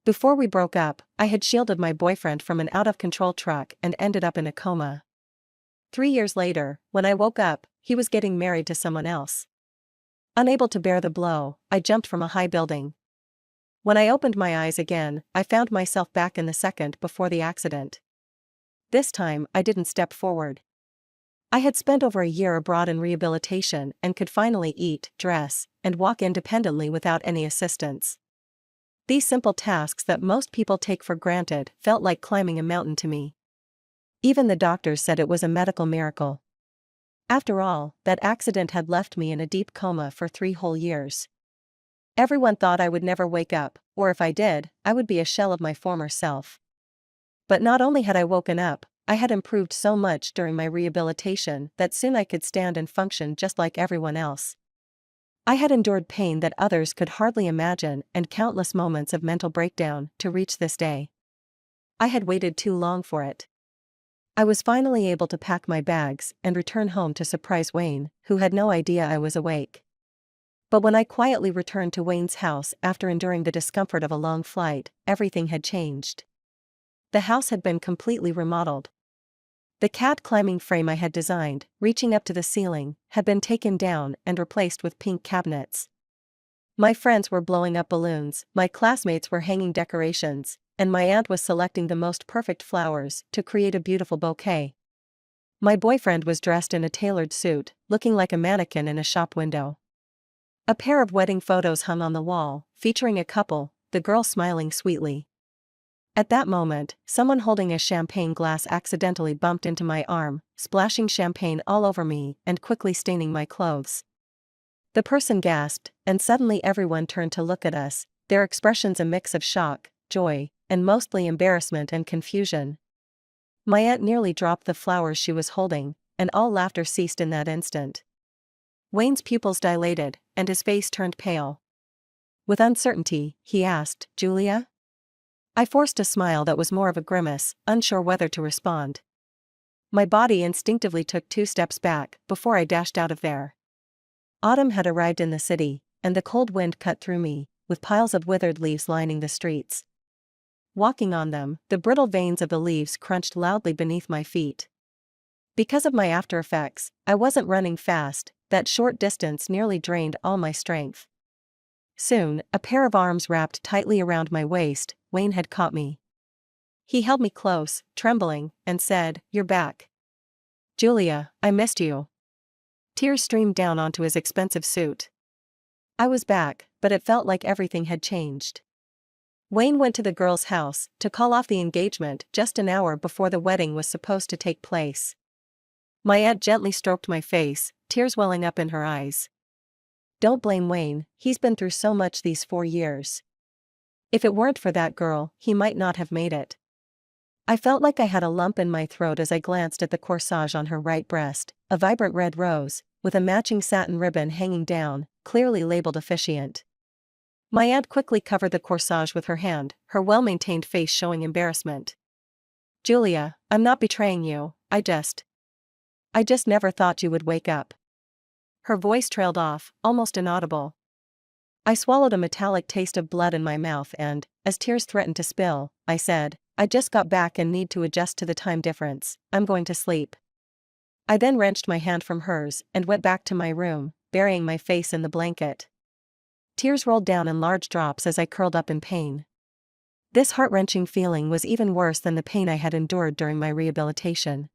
Before we broke up, I had shielded my boyfriend from an out-of-control truck and ended up in a coma. 3 years later, when I woke up, he was getting married to someone else. Unable to bear the blow, I jumped from a high building. When I opened my eyes again, I found myself back in the second before the accident. This time, I didn't step forward. I had spent over a year abroad in rehabilitation and could finally eat, dress, and walk independently without any assistance. These simple tasks that most people take for granted felt like climbing a mountain to me. Even the doctors said it was a medical miracle. After all, that accident had left me in a deep coma for 3 whole years. Everyone thought I would never wake up, or if I did, I would be a shell of my former self. But not only had I woken up, I had improved so much during my rehabilitation that soon I could stand and function just like everyone else. I had endured pain that others could hardly imagine and countless moments of mental breakdown to reach this day. I had waited too long for it. I was finally able to pack my bags and return home to surprise Wayne, who had no idea I was awake. But when I quietly returned to Wayne's house after enduring the discomfort of a long flight, everything had changed. The house had been completely remodeled. The cat climbing frame I had designed, reaching up to the ceiling, had been taken down and replaced with pink cabinets. My friends were blowing up balloons, my classmates were hanging decorations, and my aunt was selecting the most perfect flowers to create a beautiful bouquet. My boyfriend was dressed in a tailored suit, looking like a mannequin in a shop window. A pair of wedding photos hung on the wall, featuring a couple, the girl smiling sweetly. At that moment, someone holding a champagne glass accidentally bumped into my arm, splashing champagne all over me and quickly staining my clothes. The person gasped, and suddenly everyone turned to look at us, their expressions a mix of shock, joy, and mostly embarrassment and confusion. My aunt nearly dropped the flowers she was holding, and all laughter ceased in that instant. Wayne's pupils dilated, and his face turned pale. With uncertainty, he asked, "Julia?" I forced a smile that was more of a grimace, unsure whether to respond. My body instinctively took 2 steps back before I dashed out of there. Autumn had arrived in the city, and the cold wind cut through me, with piles of withered leaves lining the streets. Walking on them, the brittle veins of the leaves crunched loudly beneath my feet. Because of my after effects, I wasn't running fast, that short distance nearly drained all my strength. Soon, a pair of arms wrapped tightly around my waist, Wayne had caught me. He held me close, trembling, and said, "You're back. Julia, I missed you." Tears streamed down onto his expensive suit. I was back, but it felt like everything had changed. Wayne went to the girl's house to call off the engagement just an hour before the wedding was supposed to take place. My aunt gently stroked my face, tears welling up in her eyes. "Don't blame Wayne, he's been through so much these 4 years. If it weren't for that girl, he might not have made it." I felt like I had a lump in my throat as I glanced at the corsage on her right breast, a vibrant red rose, with a matching satin ribbon hanging down, clearly labeled officiant. My aunt quickly covered the corsage with her hand, her well-maintained face showing embarrassment. "Julia, I'm not betraying you, I just never thought you would wake up." Her voice trailed off, almost inaudible. I swallowed a metallic taste of blood in my mouth and, as tears threatened to spill, I said, "I just got back and need to adjust to the time difference, I'm going to sleep." I then wrenched my hand from hers and went back to my room, burying my face in the blanket. Tears rolled down in large drops as I curled up in pain. This heart-wrenching feeling was even worse than the pain I had endured during my rehabilitation.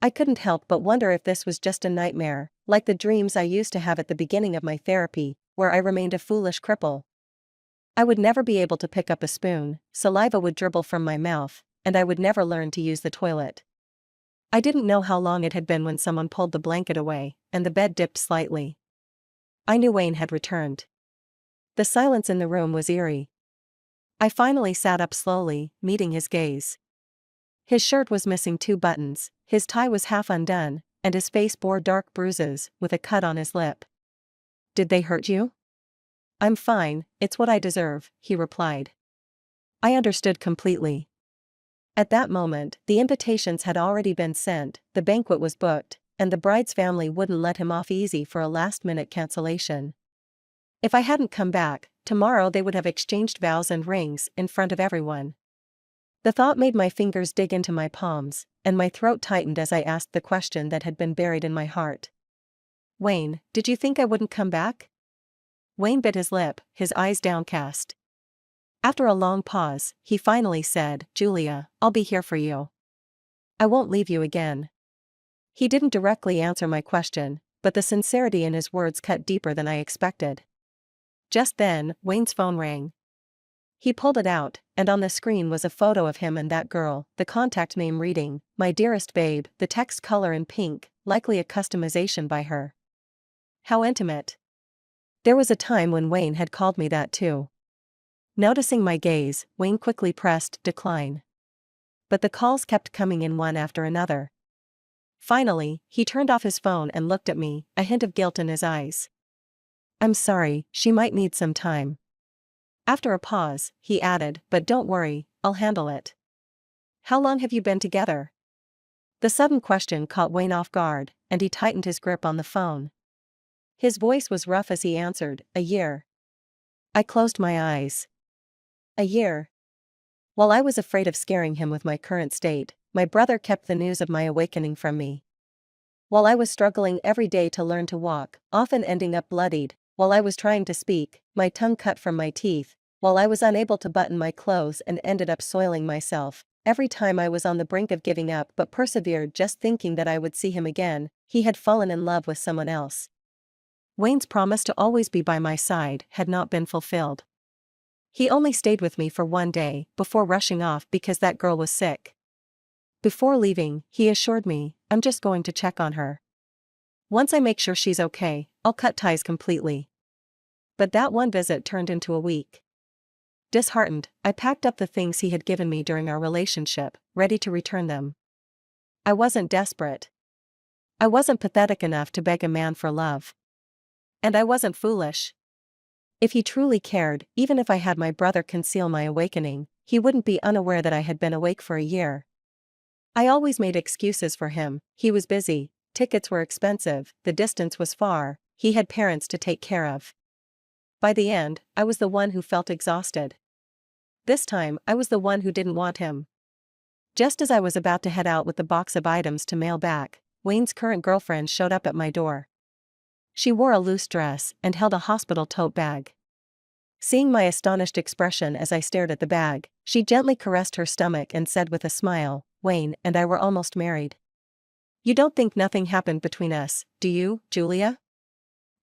I couldn't help but wonder if this was just a nightmare, like the dreams I used to have at the beginning of my therapy, where I remained a foolish cripple. I would never be able to pick up a spoon, saliva would dribble from my mouth, and I would never learn to use the toilet. I didn't know how long it had been when someone pulled the blanket away, and the bed dipped slightly. I knew Wayne had returned. The silence in the room was eerie. I finally sat up slowly, meeting his gaze. His shirt was missing 2 buttons, his tie was half undone, and his face bore dark bruises, with a cut on his lip. "Did they hurt you?" "I'm fine, it's what I deserve," he replied. I understood completely. At that moment, the invitations had already been sent, the banquet was booked, and the bride's family wouldn't let him off easy for a last-minute cancellation. If I hadn't come back, tomorrow they would have exchanged vows and rings in front of everyone. The thought made my fingers dig into my palms, and my throat tightened as I asked the question that had been buried in my heart. Wayne, did you think I wouldn't come back? Wayne bit his lip, his eyes downcast. After a long pause, he finally said, Julia, I'll be here for you. I won't leave you again. He didn't directly answer my question, but the sincerity in his words cut deeper than I expected. Just then, Wayne's phone rang. He pulled it out, and on the screen was a photo of him and that girl, the contact name reading, My Dearest Babe, the text color in pink, likely a customization by her. How intimate. There was a time when Wayne had called me that too. Noticing my gaze, Wayne quickly pressed decline. But the calls kept coming in one after another. Finally, he turned off his phone and looked at me, a hint of guilt in his eyes. I'm sorry, she might need some time. After a pause, he added, but don't worry, I'll handle it. How long have you been together? The sudden question caught Wayne off guard, and he tightened his grip on the phone. His voice was rough as he answered, a year. I closed my eyes. A year. While I was afraid of scaring him with my current state, my brother kept the news of my awakening from me. While I was struggling every day to learn to walk, often ending up bloodied, while I was trying to speak, my tongue cut from my teeth, while I was unable to button my clothes and ended up soiling myself, every time I was on the brink of giving up but persevered just thinking that I would see him again, he had fallen in love with someone else. Wayne's promise to always be by my side had not been fulfilled. He only stayed with me for one day, before rushing off because that girl was sick. Before leaving, he assured me, I'm just going to check on her. Once I make sure she's okay, I'll cut ties completely. But that one visit turned into a week. Disheartened, I packed up the things he had given me during our relationship, ready to return them. I wasn't desperate. I wasn't pathetic enough to beg a man for love. And I wasn't foolish. If he truly cared, even if I had my brother conceal my awakening, he wouldn't be unaware that I had been awake for a year. I always made excuses for him, he was busy, tickets were expensive, the distance was far, he had parents to take care of. By the end, I was the one who felt exhausted. This time, I was the one who didn't want him. Just as I was about to head out with the box of items to mail back, Wayne's current girlfriend showed up at my door. She wore a loose dress and held a hospital tote bag. Seeing my astonished expression as I stared at the bag, she gently caressed her stomach and said with a smile, Wayne and I were almost married. You don't think nothing happened between us, do you, Julia?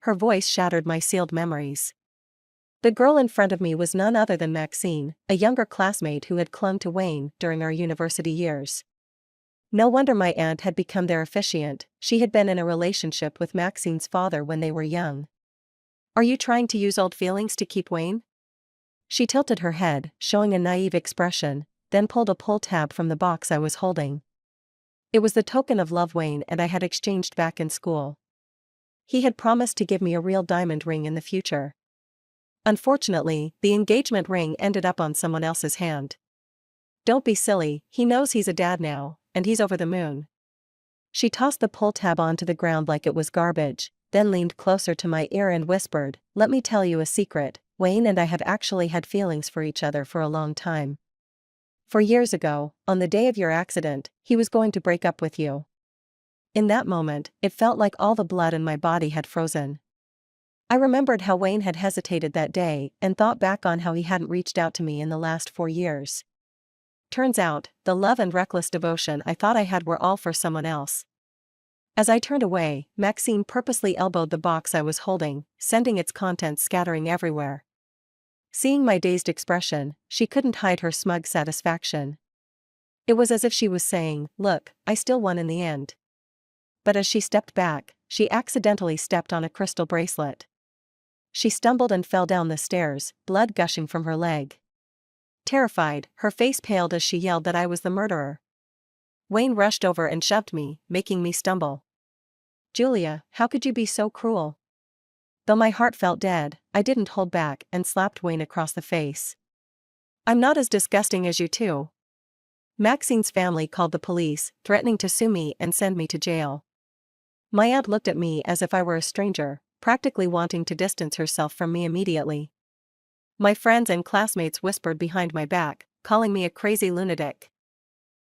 Her voice shattered my sealed memories. The girl in front of me was none other than Maxine, a younger classmate who had clung to Wayne during our university years. No wonder my aunt had become their officiant, she had been in a relationship with Maxine's father when they were young. Are you trying to use old feelings to keep Wayne? She tilted her head, showing a naive expression, then pulled a pull tab from the box I was holding. It was the token of love Wayne and I had exchanged back in school. He had promised to give me a real diamond ring in the future. Unfortunately, the engagement ring ended up on someone else's hand. Don't be silly, he knows he's a dad now, and he's over the moon. She tossed the pull tab onto the ground like it was garbage, then leaned closer to my ear and whispered, let me tell you a secret, Wayne and I have actually had feelings for each other for a long time. 4 years ago, on the day of your accident, he was going to break up with you. In that moment, it felt like all the blood in my body had frozen. I remembered how Wayne had hesitated that day and thought back on how he hadn't reached out to me in the last 4 years. Turns out, the love and reckless devotion I thought I had were all for someone else. As I turned away, Maxine purposely elbowed the box I was holding, sending its contents scattering everywhere. Seeing my dazed expression, she couldn't hide her smug satisfaction. It was as if she was saying, look, I still won in the end. But as she stepped back, she accidentally stepped on a crystal bracelet. She stumbled and fell down the stairs, blood gushing from her leg. Terrified, her face paled as she yelled that I was the murderer. Wayne rushed over and shoved me, making me stumble. Julia, how could you be so cruel? Though my heart felt dead, I didn't hold back and slapped Wayne across the face. I'm not as disgusting as you two. Maxine's family called the police, threatening to sue me and send me to jail. My aunt looked at me as if I were a stranger, practically wanting to distance herself from me immediately. My friends and classmates whispered behind my back, calling me a crazy lunatic.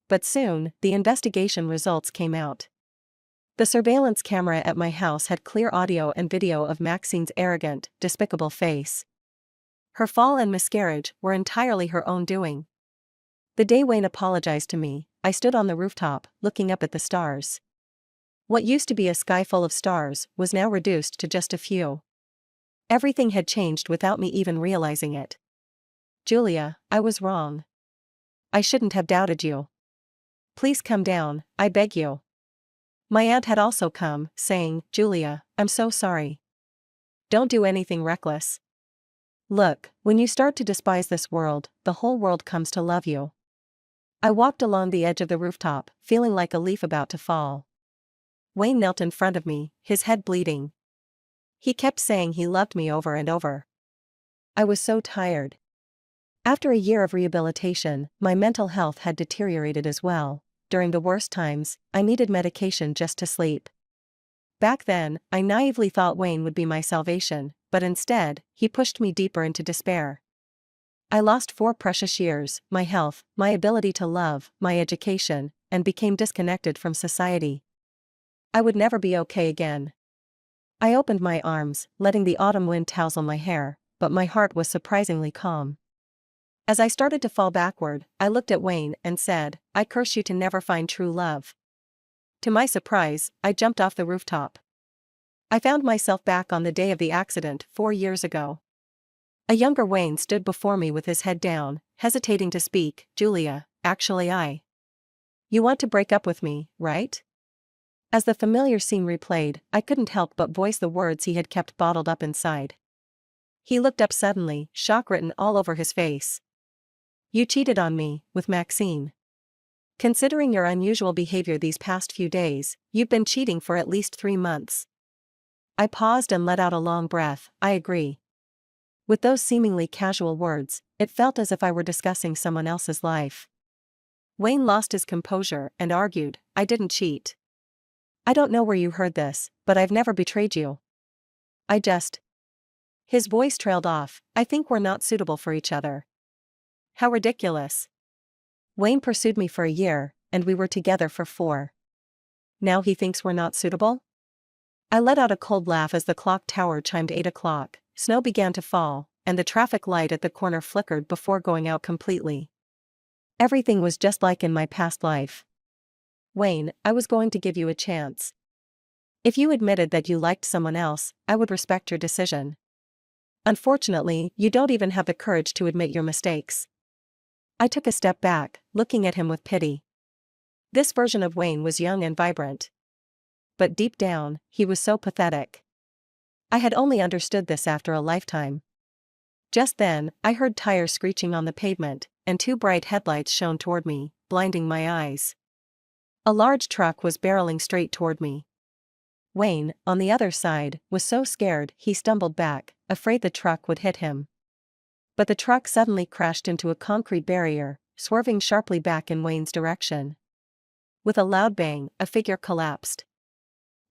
But soon, the investigation results came out. The surveillance camera at my house had clear audio and video of Maxine's arrogant, despicable face. Her fall and miscarriage were entirely her own doing. The day Wayne apologized to me, I stood on the rooftop, looking up at the stars. What used to be a sky full of stars was now reduced to just a few. Everything had changed without me even realizing it. Julia, I was wrong. I shouldn't have doubted you. Please come down, I beg you. My aunt had also come, saying, Julia, I'm so sorry. Don't do anything reckless. Look, when you start to despise this world, the whole world comes to love you. I walked along the edge of the rooftop, feeling like a leaf about to fall. Wayne knelt in front of me, his head bleeding. He kept saying he loved me over and over. I was so tired. After a year of rehabilitation, my mental health had deteriorated as well. During the worst times, I needed medication just to sleep. Back then, I naively thought Wayne would be my salvation, but instead, he pushed me deeper into despair. I lost 4 precious years, my health, my ability to love, my education, and became disconnected from society. I would never be okay again. I opened my arms, letting the autumn wind tousle my hair, but my heart was surprisingly calm. As I started to fall backward, I looked at Wayne and said, I curse you to never find true love. To my surprise, I jumped off the rooftop. I found myself back on the day of the accident 4 years ago. A younger Wayne stood before me with his head down, hesitating to speak. Julia, actually You want to break up with me, right? As the familiar scene replayed, I couldn't help but voice the words he had kept bottled up inside. He looked up suddenly, shock written all over his face. You cheated on me, with Maxine. Considering your unusual behavior these past few days, you've been cheating for at least 3 months. I paused and let out a long breath. I agree. With those seemingly casual words, it felt as if I were discussing someone else's life. Wayne lost his composure and argued, I didn't cheat. I don't know where you heard this, but I've never betrayed you. His voice trailed off. I think we're not suitable for each other. How ridiculous. Wayne pursued me for a year, and we were together for 4. Now he thinks we're not suitable? I let out a cold laugh as the clock tower chimed 8 o'clock, snow began to fall, and the traffic light at the corner flickered before going out completely. Everything was just like in my past life. Wayne, I was going to give you a chance. If you admitted that you liked someone else, I would respect your decision. Unfortunately, you don't even have the courage to admit your mistakes. I took a step back, looking at him with pity. This version of Wayne was young and vibrant. But deep down, he was so pathetic. I had only understood this after a lifetime. Just then, I heard tires screeching on the pavement, and 2 bright headlights shone toward me, blinding my eyes. A large truck was barreling straight toward me. Wayne, on the other side, was so scared he stumbled back, afraid the truck would hit him. But the truck suddenly crashed into a concrete barrier, swerving sharply back in Wayne's direction. With a loud bang, a figure collapsed.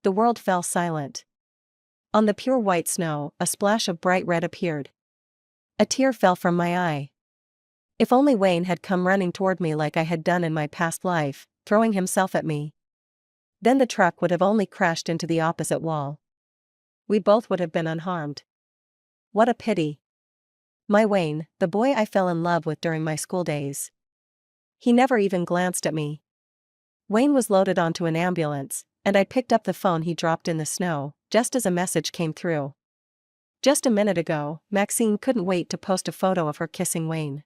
The world fell silent. On the pure white snow, a splash of bright red appeared. A tear fell from my eye. If only Wayne had come running toward me like I had done in my past life, throwing himself at me. Then the truck would have only crashed into the opposite wall. We both would have been unharmed. What a pity. My Wayne, the boy I fell in love with during my school days. He never even glanced at me. Wayne was loaded onto an ambulance, and I picked up the phone he dropped in the snow, just as a message came through. Just a minute ago, Maxine couldn't wait to post a photo of her kissing Wayne.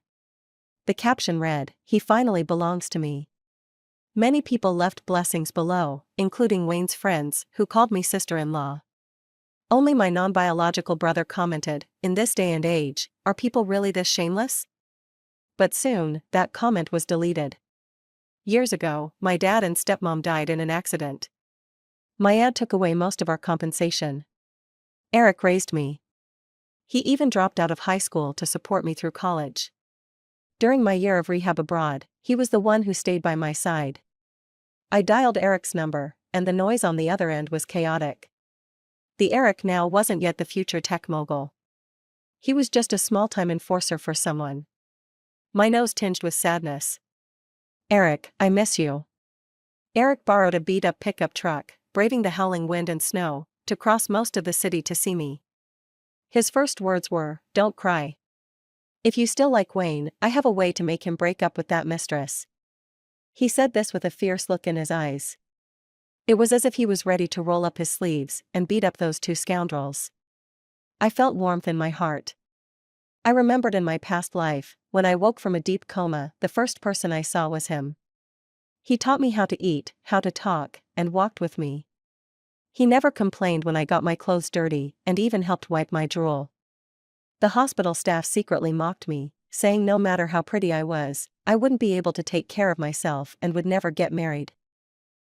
The caption read, He finally belongs to me. Many people left blessings below, including Wayne's friends, who called me sister-in-law. Only my non-biological brother commented, in this day and age, are people really this shameless? But soon, that comment was deleted. Years ago, my dad and stepmom died in an accident. My aunt took away most of our compensation. Eric raised me. He even dropped out of high school to support me through college. During my year of rehab abroad, he was the one who stayed by my side. I dialed Eric's number, and the noise on the other end was chaotic. The Eric now wasn't yet the future tech mogul. He was just a small-time enforcer for someone. My nose tinged with sadness. Eric, I miss you. Eric borrowed a beat-up pickup truck, braving the howling wind and snow, to cross most of the city to see me. His first words were, "Don't cry. If you still like Wayne, I have a way to make him break up with that mistress." He said this with a fierce look in his eyes. It was as if he was ready to roll up his sleeves and beat up those two scoundrels. I felt warmth in my heart. I remembered in my past life, when I woke from a deep coma, the first person I saw was him. He taught me how to eat, how to talk, and walked with me. He never complained when I got my clothes dirty, and even helped wipe my drool. The hospital staff secretly mocked me, saying no matter how pretty I was, I wouldn't be able to take care of myself and would never get married.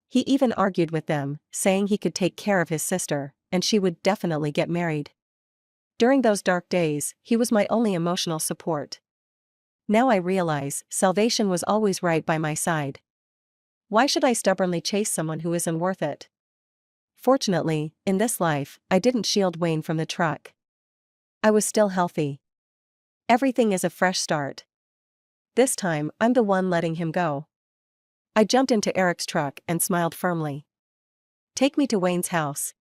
He even argued with them, saying he could take care of his sister, and she would definitely get married. During those dark days, he was my only emotional support. Now I realize, salvation was always right by my side. Why should I stubbornly chase someone who isn't worth it? Fortunately, in this life, I didn't shield Wayne from the truck. I was still healthy. Everything is a fresh start. This time, I'm the one letting him go. I jumped into Eric's truck and smiled firmly. Take me to Wayne's house.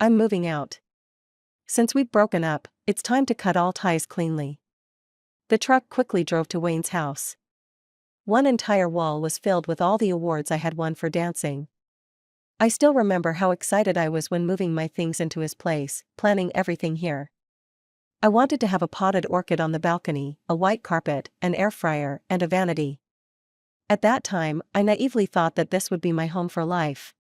I'm moving out. Since we've broken up, it's time to cut all ties cleanly. The truck quickly drove to Wayne's house. One entire wall was filled with all the awards I had won for dancing. I still remember how excited I was when moving my things into his place, planning everything here. I wanted to have a potted orchid on the balcony, a white carpet, an air fryer, and a vanity. At that time, I naively thought that this would be my home for life.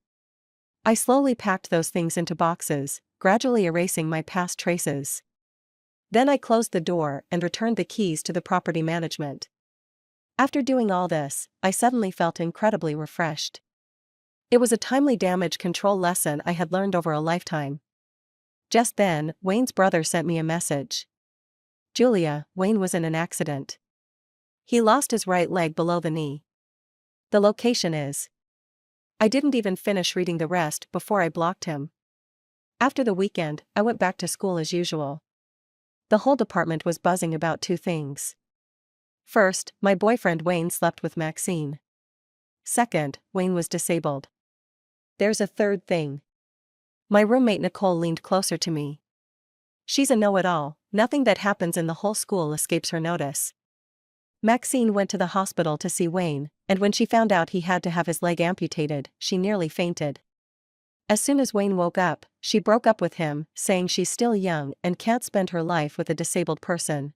I slowly packed those things into boxes, gradually erasing my past traces. Then I closed the door and returned the keys to the property management. After doing all this, I suddenly felt incredibly refreshed. It was a timely damage control lesson I had learned over a lifetime. Just then, Wayne's brother sent me a message. "Julia, Wayne was in an accident. He lost his right leg below the knee. The location is..." I didn't even finish reading the rest before I blocked him. After the weekend, I went back to school as usual. The whole department was buzzing about two things. First, my boyfriend Wayne slept with Maxine. Second, Wayne was disabled. There's a third thing. My roommate Nicole leaned closer to me. She's a know-it-all, nothing that happens in the whole school escapes her notice. Maxine went to the hospital to see Wayne, and when she found out he had to have his leg amputated, she nearly fainted. As soon as Wayne woke up, she broke up with him, saying she's still young and can't spend her life with a disabled person.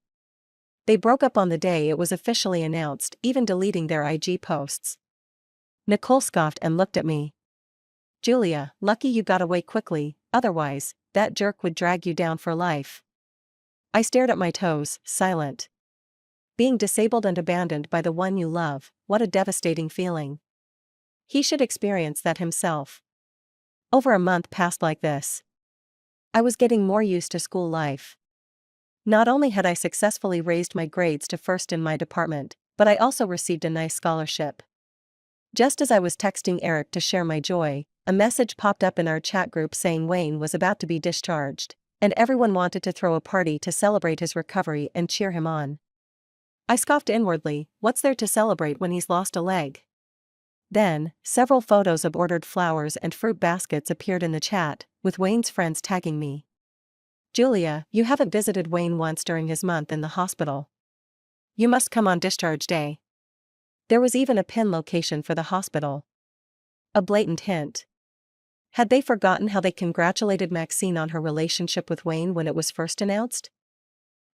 They broke up on the day it was officially announced, even deleting their IG posts. Nicole scoffed and looked at me. "Julia, lucky you got away quickly, otherwise, that jerk would drag you down for life." I stared at my toes, silent. Being disabled and abandoned by the one you love, what a devastating feeling. He should experience that himself. Over a month passed like this. I was getting more used to school life. Not only had I successfully raised my grades to first in my department, but I also received a nice scholarship. Just as I was texting Eric to share my joy, a message popped up in our chat group saying Wayne was about to be discharged, and everyone wanted to throw a party to celebrate his recovery and cheer him on. I scoffed inwardly, what's there to celebrate when he's lost a leg? Then, several photos of ordered flowers and fruit baskets appeared in the chat, with Wayne's friends tagging me. "Julia, you haven't visited Wayne once during his month in the hospital. You must come on discharge day." There was even a pin location for the hospital. A blatant hint. Had they forgotten how they congratulated Maxine on her relationship with Wayne when it was first announced?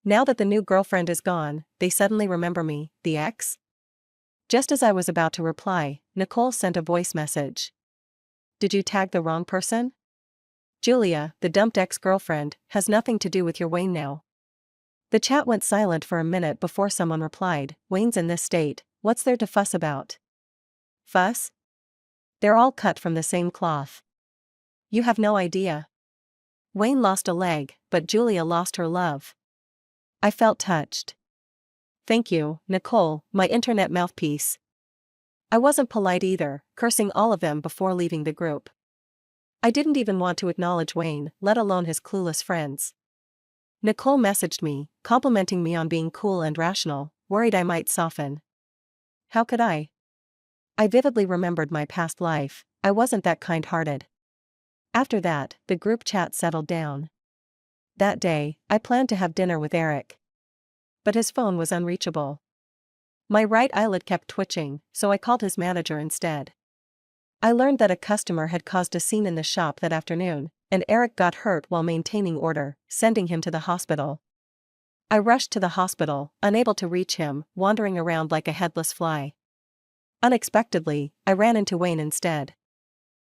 Now that the new girlfriend is gone, they suddenly remember me, the ex? Just as I was about to reply, Nicole sent a voice message. "Did you tag the wrong person? Julia, the dumped ex-girlfriend, has nothing to do with your Wayne now." The chat went silent for a minute before someone replied, "Wayne's in this state, what's there to fuss about?" Fuss? They're all cut from the same cloth. You have no idea. Wayne lost a leg, but Julia lost her love. I felt touched. Thank you, Nicole, my internet mouthpiece. I wasn't polite either, cursing all of them before leaving the group. I didn't even want to acknowledge Wayne, let alone his clueless friends. Nicole messaged me, complimenting me on being cool and rational, worried I might soften. How could I? I vividly remembered my past life. I wasn't that kind-hearted. After that, the group chat settled down. That day, I planned to have dinner with Eric. But his phone was unreachable. My right eyelid kept twitching, so I called his manager instead. I learned that a customer had caused a scene in the shop that afternoon, and Eric got hurt while maintaining order, sending him to the hospital. I rushed to the hospital, unable to reach him, wandering around like a headless fly. Unexpectedly, I ran into Wayne instead.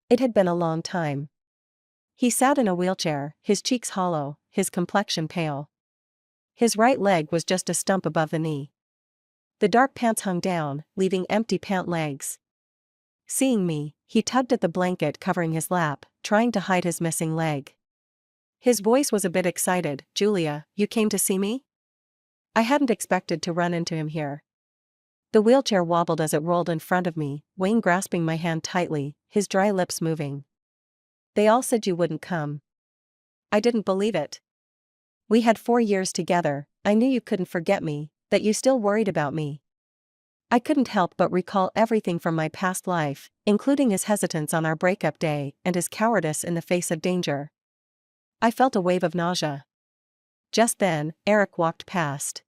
It had been a long time. He sat in a wheelchair, his cheeks hollow, his complexion pale. His right leg was just a stump above the knee. The dark pants hung down, leaving empty pant legs. Seeing me, he tugged at the blanket covering his lap, trying to hide his missing leg. His voice was a bit excited. "Julia, you came to see me?" I hadn't expected to run into him here. The wheelchair wobbled as it rolled in front of me, Wayne grasping my hand tightly, his dry lips moving. "They all said you wouldn't come." I didn't believe it. We had 4 years together. I knew you couldn't forget me, that you still worried about me. I couldn't help but recall everything from my past life, including his hesitance on our breakup day and his cowardice in the face of danger. I felt a wave of nausea. Just then, Eric walked past.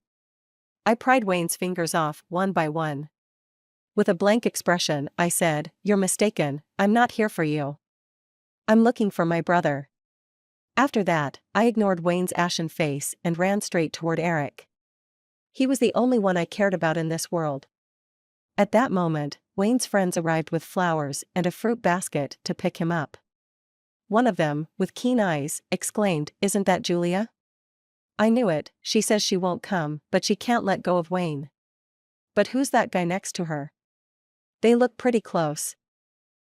I pried Wayne's fingers off, one by one. With a blank expression, I said, "You're mistaken, I'm not here for you. I'm looking for my brother." After that, I ignored Wayne's ashen face and ran straight toward Eric. He was the only one I cared about in this world. At that moment, Wayne's friends arrived with flowers and a fruit basket to pick him up. One of them, with keen eyes, exclaimed, "Isn't that Julia?" I knew it. She says she won't come, but she can't let go of Wayne. But who's that guy next to her? They look pretty close.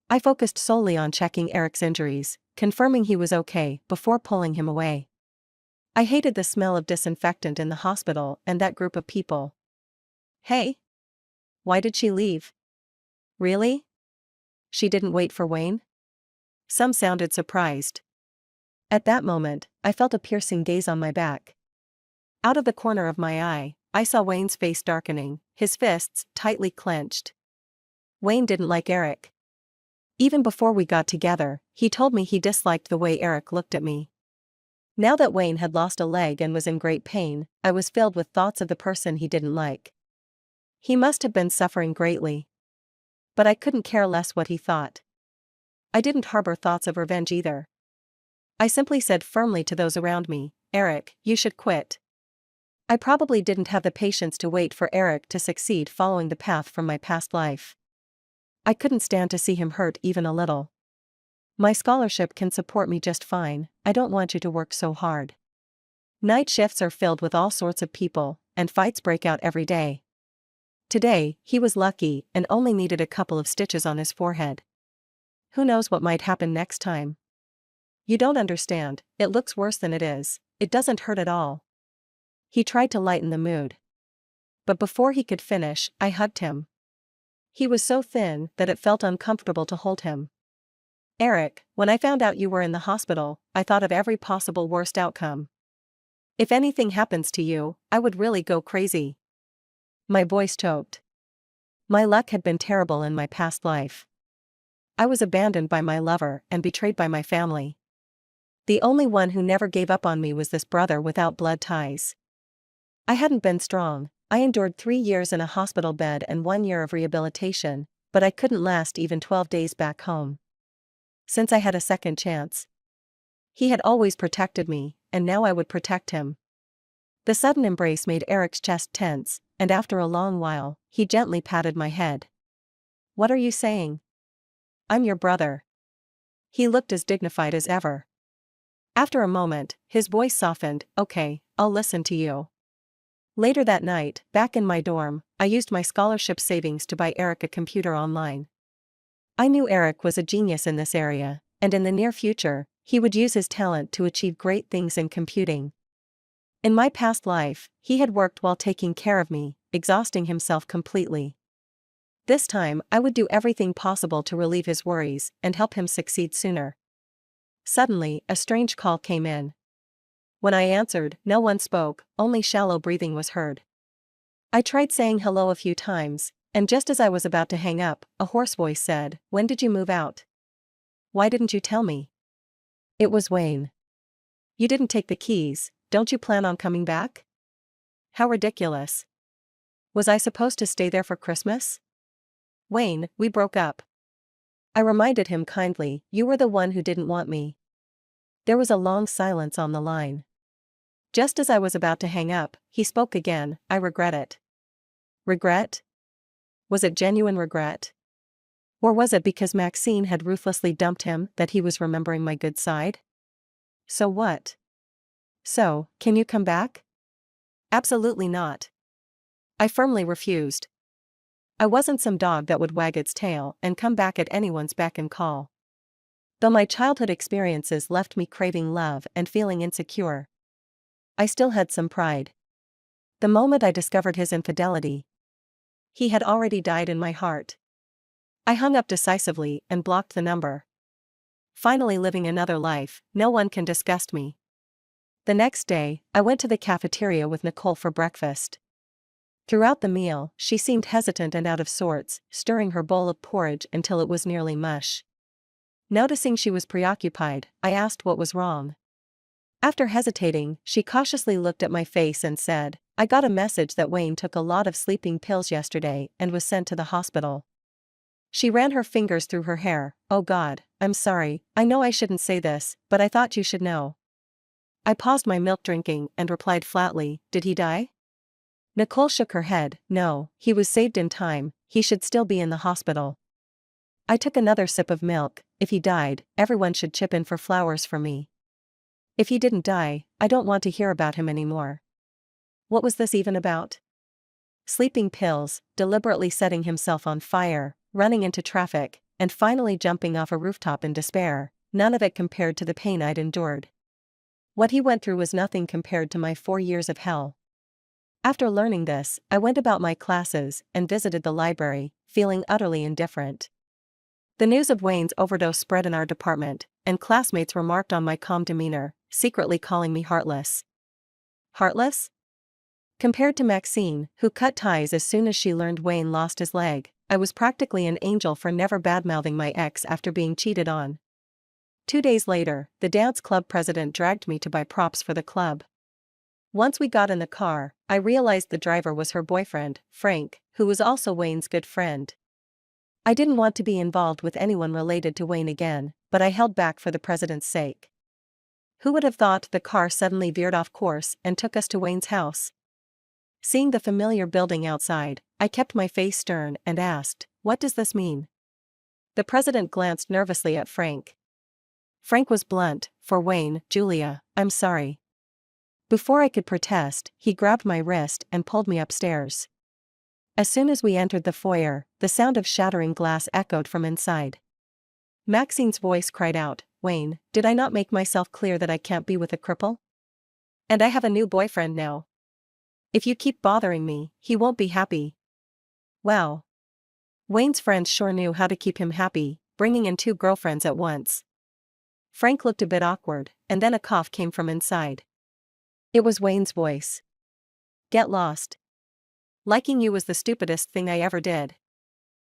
I focused solely on checking Eric's injuries, confirming he was okay, before pulling him away. I hated the smell of disinfectant in the hospital and that group of people. "Hey? Why did she leave?" "Really? She didn't wait for Wayne?" Some sounded surprised. At that moment, I felt a piercing gaze on my back. Out of the corner of my eye, I saw Wayne's face darkening, his fists tightly clenched. Wayne didn't like Eric. Even before we got together, he told me he disliked the way Eric looked at me. Now that Wayne had lost a leg and was in great pain, I was filled with thoughts of the person he didn't like. He must have been suffering greatly. But I couldn't care less what he thought. I didn't harbor thoughts of revenge either. I simply said firmly to those around me, "Eric, you should quit." I probably didn't have the patience to wait for Eric to succeed following the path from my past life. I couldn't stand to see him hurt even a little. "My scholarship can support me just fine, I don't want you to work so hard." Night shifts are filled with all sorts of people, and fights break out every day. Today, he was lucky and only needed a couple of stitches on his forehead. Who knows what might happen next time? "You don't understand, it looks worse than it is, it doesn't hurt at all." He tried to lighten the mood. But before he could finish, I hugged him. He was so thin that it felt uncomfortable to hold him. "Eric, when I found out you were in the hospital, I thought of every possible worst outcome. If anything happens to you, I would really go crazy." My voice choked. My luck had been terrible in my past life. I was abandoned by my lover and betrayed by my family. The only one who never gave up on me was this brother without blood ties. I hadn't been strong. I endured 3 years in a hospital bed and 1 year of rehabilitation, but I couldn't last even 12 days back home. Since I had a second chance. He had always protected me, and now I would protect him. The sudden embrace made Eric's chest tense, and after a long while, he gently patted my head. "What are you saying?" "I'm your brother." He looked as dignified as ever. After a moment, his voice softened, "Okay, I'll listen to you." Later that night, back in my dorm, I used my scholarship savings to buy Eric a computer online. I knew Eric was a genius in this area, and in the near future, he would use his talent to achieve great things in computing. In my past life, he had worked while taking care of me, exhausting himself completely. This time, I would do everything possible to relieve his worries and help him succeed sooner. Suddenly, a strange call came in. When I answered, no one spoke, only shallow breathing was heard. I tried saying hello a few times, and just as I was about to hang up, a hoarse voice said, "When did you move out? Why didn't you tell me?" It was Wayne. "You didn't take the keys, don't you plan on coming back?" How ridiculous. Was I supposed to stay there for Christmas? "Wayne, we broke up." I reminded him kindly, "You were the one who didn't want me." There was a long silence on the line. Just as I was about to hang up, he spoke again, "I regret it." Regret? Was it genuine regret? Or was it because Maxine had ruthlessly dumped him that he was remembering my good side? So what? "So, can you come back?" "Absolutely not." I firmly refused. I wasn't some dog that would wag its tail and come back at anyone's beck and call. Though my childhood experiences left me craving love and feeling insecure, I still had some pride. The moment I discovered his infidelity, he had already died in my heart. I hung up decisively and blocked the number. Finally living another life, no one can disgust me. The next day, I went to the cafeteria with Nicole for breakfast. Throughout the meal, she seemed hesitant and out of sorts, stirring her bowl of porridge until it was nearly mush. Noticing she was preoccupied, I asked what was wrong. After hesitating, she cautiously looked at my face and said, "I got a message that Wayne took a lot of sleeping pills yesterday and was sent to the hospital." She ran her fingers through her hair. "Oh God, I'm sorry, I know I shouldn't say this, but I thought you should know." I paused my milk drinking and replied flatly, "Did he die?" Nicole shook her head. "No, he was saved in time, he should still be in the hospital." I took another sip of milk. "If he died, everyone should chip in for flowers for me. If he didn't die, I don't want to hear about him anymore." What was this even about? Sleeping pills, deliberately setting himself on fire, running into traffic, and finally jumping off a rooftop in despair, none of it compared to the pain I'd endured. What he went through was nothing compared to my 4 years of hell. After learning this, I went about my classes and visited the library, feeling utterly indifferent. The news of Wayne's overdose spread in our department, and classmates remarked on my calm demeanor, secretly calling me heartless. Heartless? Compared to Maxine, who cut ties as soon as she learned Wayne lost his leg, I was practically an angel for never badmouthing my ex after being cheated on. 2 days later, the dance club president dragged me to buy props for the club. Once we got in the car, I realized the driver was her boyfriend, Frank, who was also Wayne's good friend. I didn't want to be involved with anyone related to Wayne again, but I held back for the president's sake. Who would have thought the car suddenly veered off course and took us to Wayne's house? Seeing the familiar building outside, I kept my face stern and asked, "What does this mean?" The president glanced nervously at Frank. Frank was blunt. "For Wayne, Julia, I'm sorry." Before I could protest, he grabbed my wrist and pulled me upstairs. As soon as we entered the foyer, the sound of shattering glass echoed from inside. Maxine's voice cried out, "Wayne, did I not make myself clear that I can't be with a cripple? And I have a new boyfriend now. If you keep bothering me, he won't be happy." Wow. Wayne's friends sure knew how to keep him happy, bringing in 2 girlfriends at once. Frank looked a bit awkward, and then a cough came from inside. It was Wayne's voice. "Get lost. Liking you was the stupidest thing I ever did."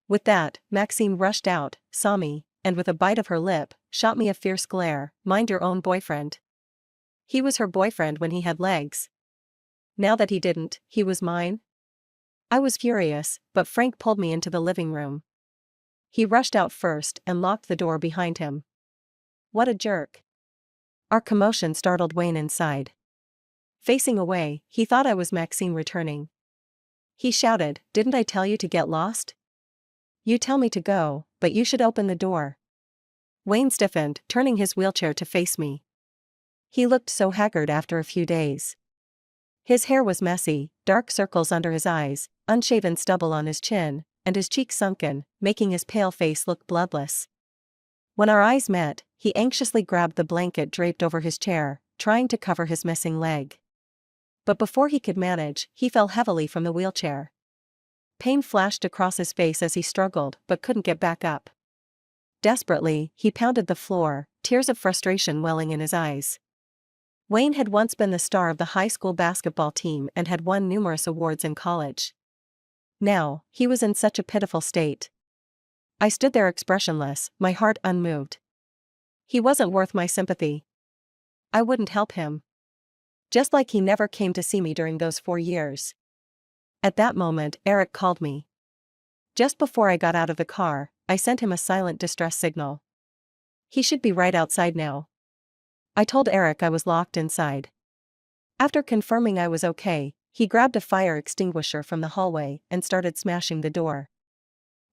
With that, Maxine rushed out, saw me, and with a bite of her lip, shot me a fierce glare. "Mind your own boyfriend." He was her boyfriend when he had legs. Now that he didn't, he was mine? I was furious, but Frank pulled me into the living room. He rushed out first and locked the door behind him. What a jerk. Our commotion startled Wayne inside. Facing away, he thought I was Maxine returning. He shouted, "Didn't I tell you to get lost? You tell me to go, but you should open the door." Wayne stiffened, turning his wheelchair to face me. He looked so haggard after a few days. His hair was messy, dark circles under his eyes, unshaven stubble on his chin, and his cheeks sunken, making his pale face look bloodless. When our eyes met, he anxiously grabbed the blanket draped over his chair, trying to cover his missing leg. But before he could manage, he fell heavily from the wheelchair. Pain flashed across his face as he struggled but couldn't get back up. Desperately, he pounded the floor, tears of frustration welling in his eyes. Wayne had once been the star of the high school basketball team and had won numerous awards in college. Now, he was in such a pitiful state. I stood there expressionless, my heart unmoved. He wasn't worth my sympathy. I wouldn't help him. Just like he never came to see me during those 4 years. At that moment, Eric called me. Just before I got out of the car, I sent him a silent distress signal. He should be right outside now. I told Eric I was locked inside. After confirming I was okay, he grabbed a fire extinguisher from the hallway and started smashing the door.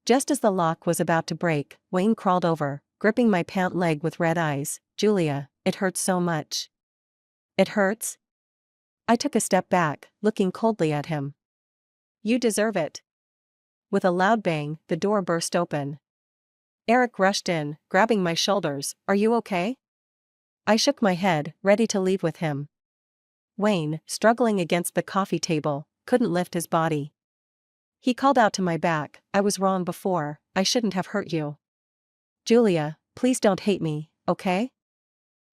Just as the lock was about to break, Wayne crawled over, gripping my pant leg with red eyes. "Julia, it hurts so much." "It hurts?" I took a step back, looking coldly at him. "You deserve it." With a loud bang, the door burst open. Eric rushed in, grabbing my shoulders. "Are you okay?" I shook my head, ready to leave with him. Wayne, struggling against the coffee table, couldn't lift his body. He called out to my back, "I was wrong before, I shouldn't have hurt you. Julia, please don't hate me, okay?"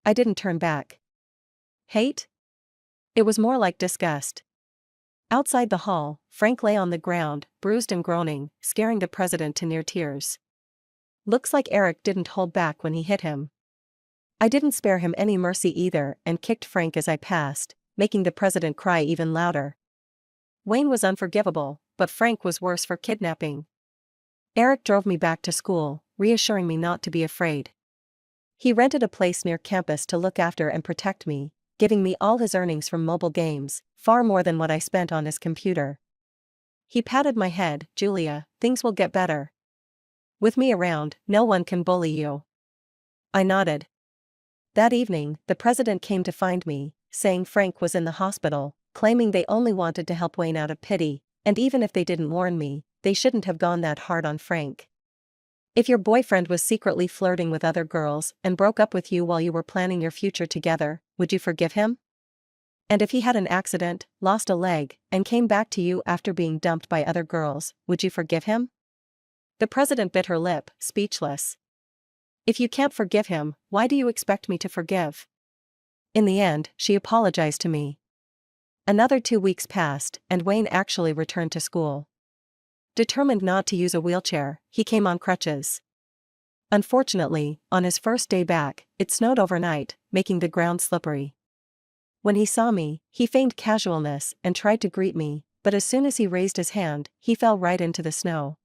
I didn't turn back. Hate? It was more like disgust. Outside the hall, Frank lay on the ground, bruised and groaning, scaring the president to near tears. Looks like Eric didn't hold back when he hit him. I didn't spare him any mercy either and kicked Frank as I passed, making the president cry even louder. Wayne was unforgivable, but Frank was worse for kidnapping. Eric drove me back to school, reassuring me not to be afraid. He rented a place near campus to look after and protect me, giving me all his earnings from mobile games, far more than what I spent on his computer. He patted my head. "Julia, things will get better. With me around, no one can bully you." I nodded. That evening, the president came to find me, saying Frank was in the hospital, claiming they only wanted to help Wayne out of pity, and even if they didn't warn me, they shouldn't have gone that hard on Frank. "If your boyfriend was secretly flirting with other girls and broke up with you while you were planning your future together, would you forgive him? And if he had an accident, lost a leg, and came back to you after being dumped by other girls, would you forgive him?" The president bit her lip, speechless. "If you can't forgive him, why do you expect me to forgive?" In the end, she apologized to me. Another 2 weeks passed, and Wayne actually returned to school. Determined not to use a wheelchair, he came on crutches. Unfortunately, on his first day back, it snowed overnight, making the ground slippery. When he saw me, he feigned casualness and tried to greet me, but as soon as he raised his hand, he fell right into the snow.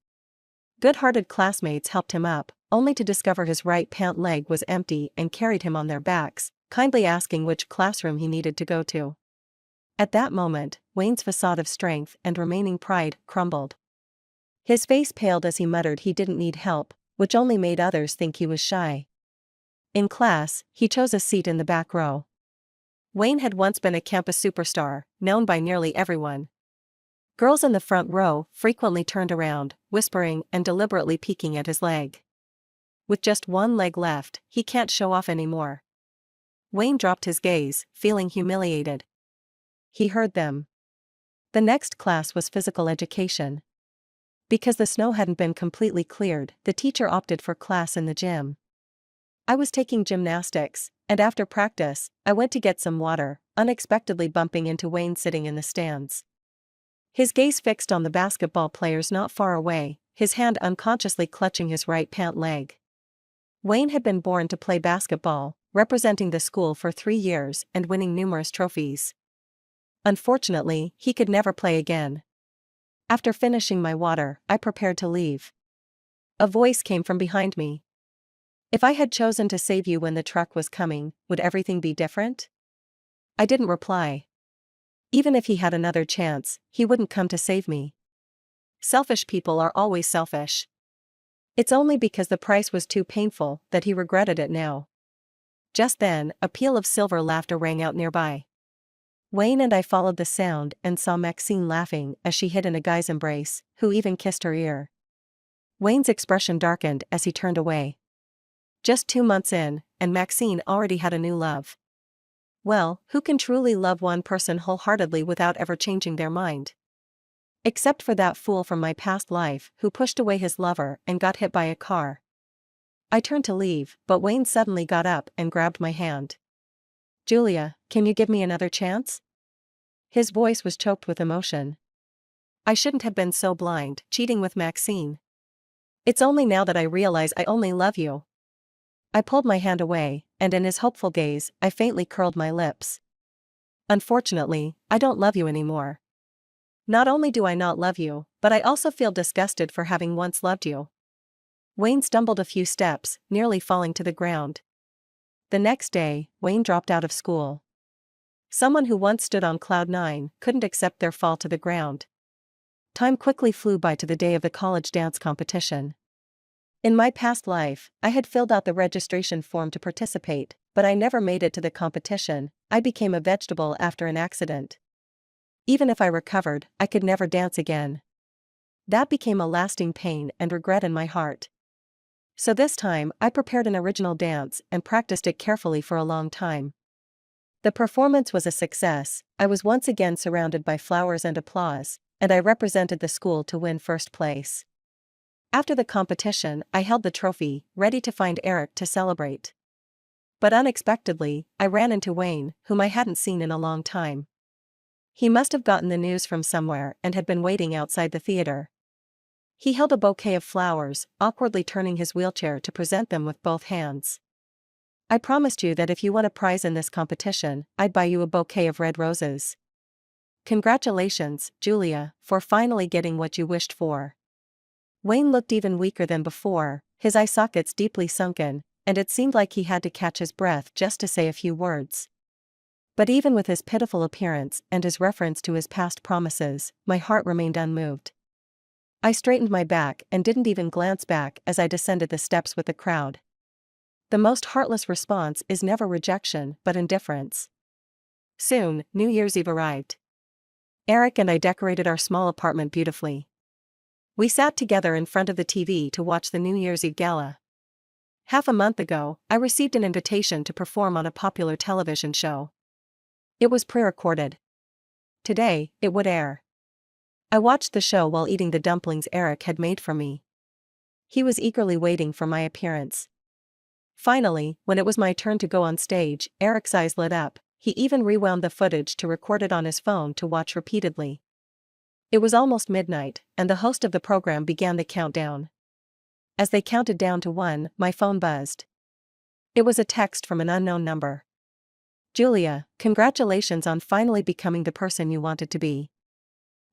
Good-hearted classmates helped him up, only to discover his right pant leg was empty and carried him on their backs, kindly asking which classroom he needed to go to. At that moment, Wayne's facade of strength and remaining pride crumbled. His face paled as he muttered he didn't need help, which only made others think he was shy. In class, he chose a seat in the back row. Wayne had once been a campus superstar, known by nearly everyone. Girls in the front row frequently turned around, whispering and deliberately peeking at his leg. With just one leg left, he can't show off anymore. Wayne dropped his gaze, feeling humiliated. He heard them. The next class was physical education. Because the snow hadn't been completely cleared, the teacher opted for class in the gym. I was taking gymnastics, and after practice, I went to get some water, unexpectedly bumping into Wayne sitting in the stands. His gaze fixed on the basketball players not far away, his hand unconsciously clutching his right pant leg. Wayne had been born to play basketball, representing the school for 3 years and winning numerous trophies. Unfortunately, he could never play again. After finishing my water, I prepared to leave. A voice came from behind me. "If I had chosen to save you when the truck was coming, would everything be different?" I didn't reply. Even if he had another chance, he wouldn't come to save me. Selfish people are always selfish. It's only because the price was too painful that he regretted it now. Just then, a peal of silver laughter rang out nearby. Wayne and I followed the sound and saw Maxine laughing as she hid in a guy's embrace, who even kissed her ear. Wayne's expression darkened as he turned away. Just 2 months in, and Maxine already had a new love. Well, who can truly love one person wholeheartedly without ever changing their mind? Except for that fool from my past life who pushed away his lover and got hit by a car. I turned to leave, but Wayne suddenly got up and grabbed my hand. "Julia, can you give me another chance?" His voice was choked with emotion. I shouldn't have been so blind, cheating with Maxine. It's only now that I realize I only love you. I pulled my hand away, and in his hopeful gaze, I faintly curled my lips. Unfortunately, I don't love you anymore. Not only do I not love you, but I also feel disgusted for having once loved you. Wayne stumbled a few steps, nearly falling to the ground. The next day, Wayne dropped out of school. Someone who once stood on cloud nine couldn't accept their fall to the ground. Time quickly flew by to the day of the college dance competition. In my past life, I had filled out the registration form to participate, but I never made it to the competition. I became a vegetable after an accident. Even if I recovered, I could never dance again. That became a lasting pain and regret in my heart. So this time, I prepared an original dance and practiced it carefully for a long time. The performance was a success. I was once again surrounded by flowers and applause, and I represented the school to win first place. After the competition, I held the trophy, ready to find Eric to celebrate. But unexpectedly, I ran into Wayne, whom I hadn't seen in a long time. He must have gotten the news from somewhere and had been waiting outside the theater. He held a bouquet of flowers, awkwardly turning his wheelchair to present them with both hands. "I promised you that if you won a prize in this competition, I'd buy you a bouquet of red roses. Congratulations, Julia, for finally getting what you wished for." Wayne looked even weaker than before, his eye sockets deeply sunken, and it seemed like he had to catch his breath just to say a few words. But even with his pitiful appearance and his reference to his past promises, my heart remained unmoved. I straightened my back and didn't even glance back as I descended the steps with the crowd. The most heartless response is never rejection but indifference. Soon, New Year's Eve arrived. Eric and I decorated our small apartment beautifully. We sat together in front of the TV to watch the New Year's Eve gala. Half a month ago, I received an invitation to perform on a popular television show. It was pre-recorded. Today, it would air. I watched the show while eating the dumplings Eric had made for me. He was eagerly waiting for my appearance. Finally, when it was my turn to go on stage, Eric's eyes lit up. He even rewound the footage to record it on his phone to watch repeatedly. It was almost midnight, and the host of the program began the countdown. As they counted down to 1, my phone buzzed. It was a text from an unknown number. "Julia, congratulations on finally becoming the person you wanted to be.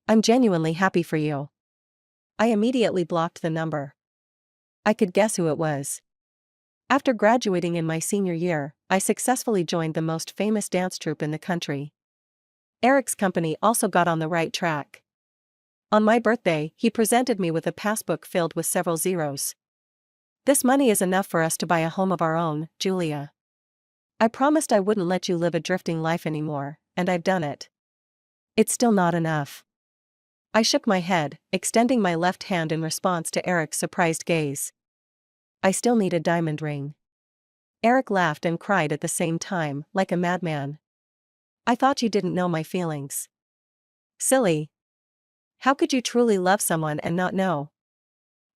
I'm genuinely happy for you." I immediately blocked the number. I could guess who it was. After graduating in my senior year, I successfully joined the most famous dance troupe in the country. Eric's company also got on the right track. On my birthday, he presented me with a passbook filled with several zeros. "This money is enough for us to buy a home of our own, Julia. I promised I wouldn't let you live a drifting life anymore, and I've done it. It's still not enough." I shook my head, extending my left hand in response to Eric's surprised gaze. "I still need a diamond ring." Eric laughed and cried at the same time, like a madman. "I thought you didn't know my feelings." "Silly. How could you truly love someone and not know?"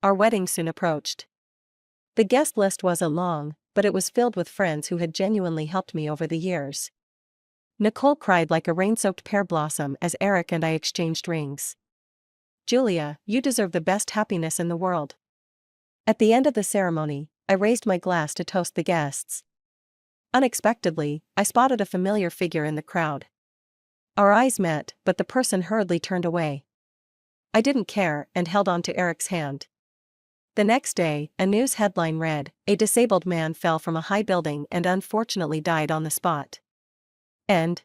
Our wedding soon approached. The guest list wasn't long, but it was filled with friends who had genuinely helped me over the years. Nicole cried like a rain-soaked pear blossom as Eric and I exchanged rings. "Julia, you deserve the best happiness in the world." At the end of the ceremony, I raised my glass to toast the guests. Unexpectedly, I spotted a familiar figure in the crowd. Our eyes met, but the person hurriedly turned away. I didn't care and held on to Eric's hand. The next day, a news headline read, "A disabled man fell from a high building and unfortunately died on the spot." End.